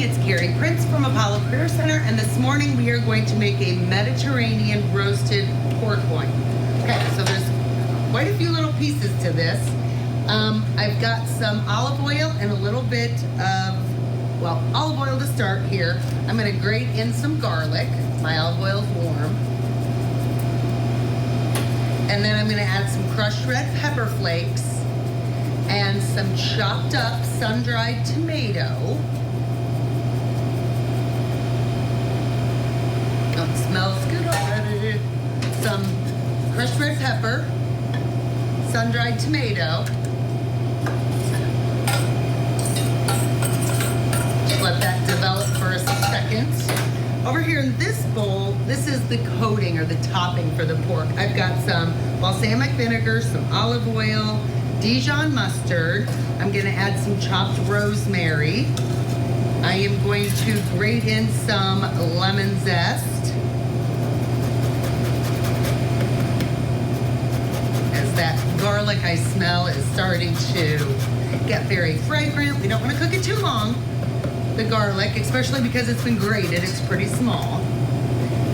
It's Carrie Prince from Apollo Career Center, and this morning we are going to make a Mediterranean roasted pork loin. Okay, so there's quite a few little pieces to this. I've got some olive oil and a little bit of, well, olive oil to start here. I'm going to grate in some garlic. My olive oil is warm. And then I'm going to add some crushed red pepper flakes and some chopped up sun-dried tomato. Oh, it smells good already. Some crushed red pepper, sun-dried tomato. Just let that develop for a second. Over here in this bowl, this is the coating or the topping for the pork. I've got some balsamic vinegar, some olive oil, Dijon mustard. I'm going to add some chopped rosemary. I am going to grate in some lemon zest. As that garlic I smell is starting to get very fragrant. We don't want to cook it too long, the garlic, especially because it's been grated. It's pretty small.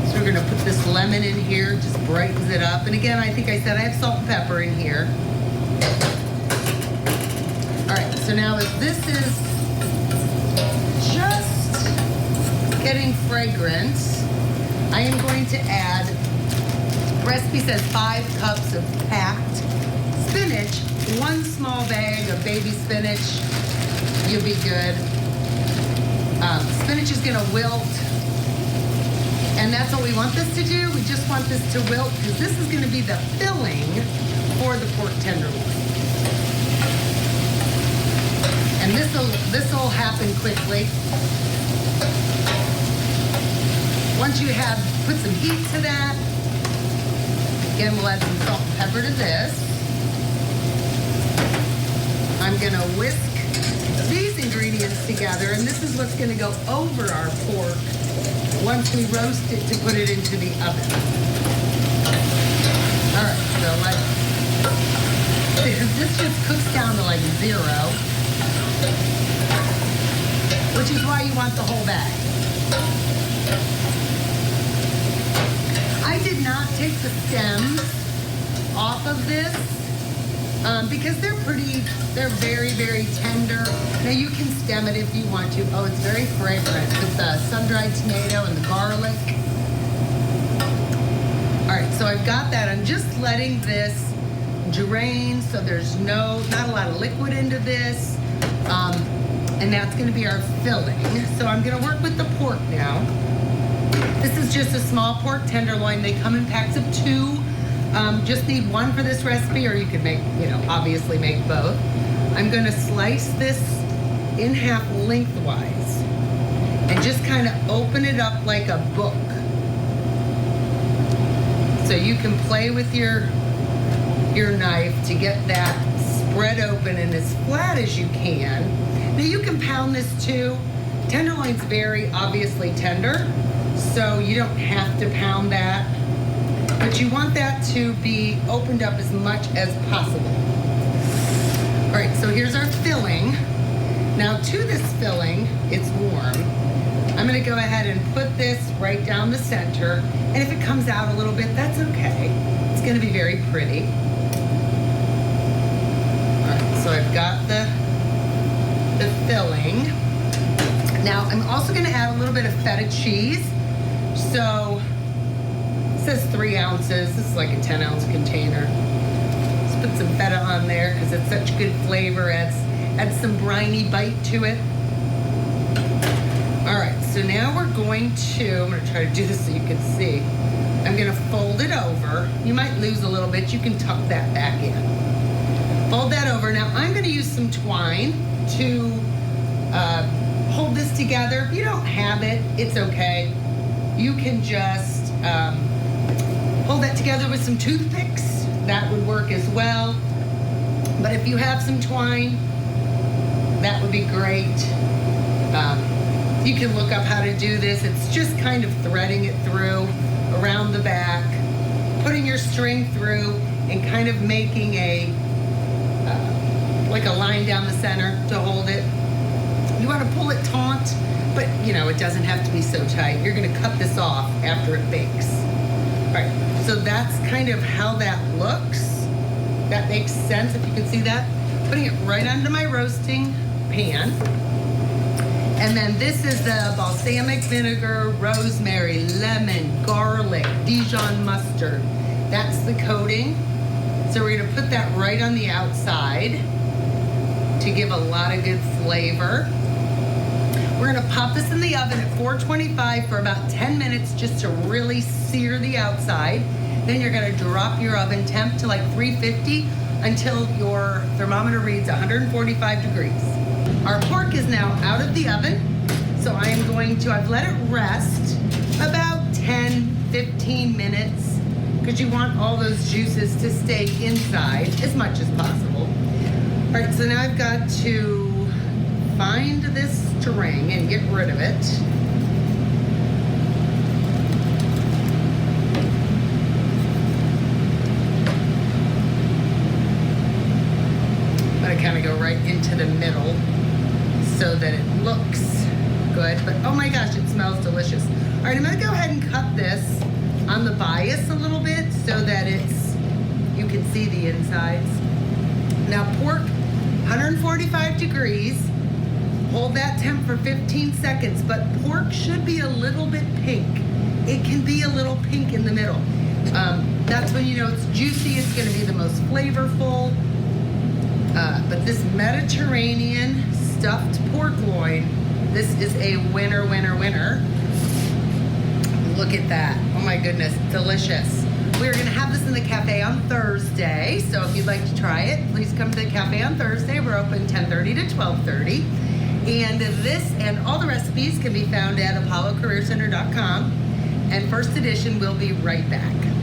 So we're going to put this lemon in here, just brightens it up. And again, I think I said I have salt and pepper in here. All right, so now as this is just getting fragrant, I am going to add, the recipe says 5 cups of packed spinach, 1 small bag of baby spinach. You'll be good. Spinach is gonna wilt, and that's what we want this to do. We just want this to wilt because this is gonna be the filling for the pork tenderloin. And this'll happen quickly. Once you have put some heat to that, again we'll add some salt and pepper to this. I'm gonna whisk these ingredients together, and this is what's gonna go over our pork once we roast it to put it into the oven. All right, so this just cooks down to like 0. Which is why you want the whole bag. I did not take the stems off of this because they're very, very tender. Now you can stem it if you want to. Oh, it's very fragrant with the sun-dried tomato and the garlic. All right, so I've got that. I'm just letting this drain so there's not a lot of liquid into this. And that's going to be our filling. So I'm going to work with the pork now. This is just a small pork tenderloin. They come in packs of 2. Just need 1 for this recipe, or you could make, obviously make both. I'm going to slice this in half lengthwise and just kind of open it up like a book. So you can play with your knife to get that spread open and as flat as you can. Now you can pound this too. Tenderloin's very obviously tender, so you don't have to pound that, but you want that to be opened up as much as possible. All right, so here's our filling. Now to this filling, it's warm. I'm gonna go ahead and put this right down the center, and if it comes out a little bit, that's okay. It's gonna be very pretty. All right, so I've got the filling. Now I'm also going to add a little bit of feta cheese. So it says 3 ounces. This is like a 10-ounce container. Let's put some feta on there because it's such good flavor. Adds some briny bite to it. All right, so now I'm going to try to do this so you can see. I'm going to fold it over. You might lose a little bit. You can tuck that back in. Fold that over. Now I'm going to use some twine to hold this together. If you don't have it, it's okay. You can just hold that together with some toothpicks. That would work as well. But if you have some twine, that would be great. You can look up how to do this. It's just kind of threading it through around the back, putting your string through, and kind of making like a line down the center to hold it. You want to pull it taut, but you know, it doesn't have to be so tight. You're going to cut this off after it bakes. All right, so that's kind of how that looks. That makes sense if you can see that. Putting it right under my roasting pan. And then this is the balsamic vinegar, rosemary, lemon, garlic, Dijon mustard. That's the coating. So we're gonna put that right on the outside to give a lot of good flavor. We're gonna pop this in the oven at 425 for about 10 minutes just to really sear the outside. Then you're gonna drop your oven temp to like 350 until your thermometer reads 145 degrees. Our pork is now out of the oven, so I am going to, I've let it rest about 10, 15 minutes because you want all those juices to stay inside as much as possible. All right, so now I've got to find this string and get rid of it. But I kind of go right into the middle so that it looks good. But oh my gosh, it smells delicious. All right, I'm gonna go ahead and cut this on the bias a little bit so that you can see the insides. Now pork, 145 degrees. Hold that temp for 15 seconds, but pork should be a little bit pink. It can be a little pink in the middle. That's when you know it's juicy, it's gonna be the most flavorful. But this Mediterranean stuffed pork loin, this is a winner, winner, winner. Look at that. Oh my goodness, delicious. We're gonna have this in the cafe on Thursday, so if you'd like to try it, please come to the cafe on Thursday. We're open 10:30 to 12:30. And this and all the recipes can be found at apollocareercenter.com. And First Edition will be right back.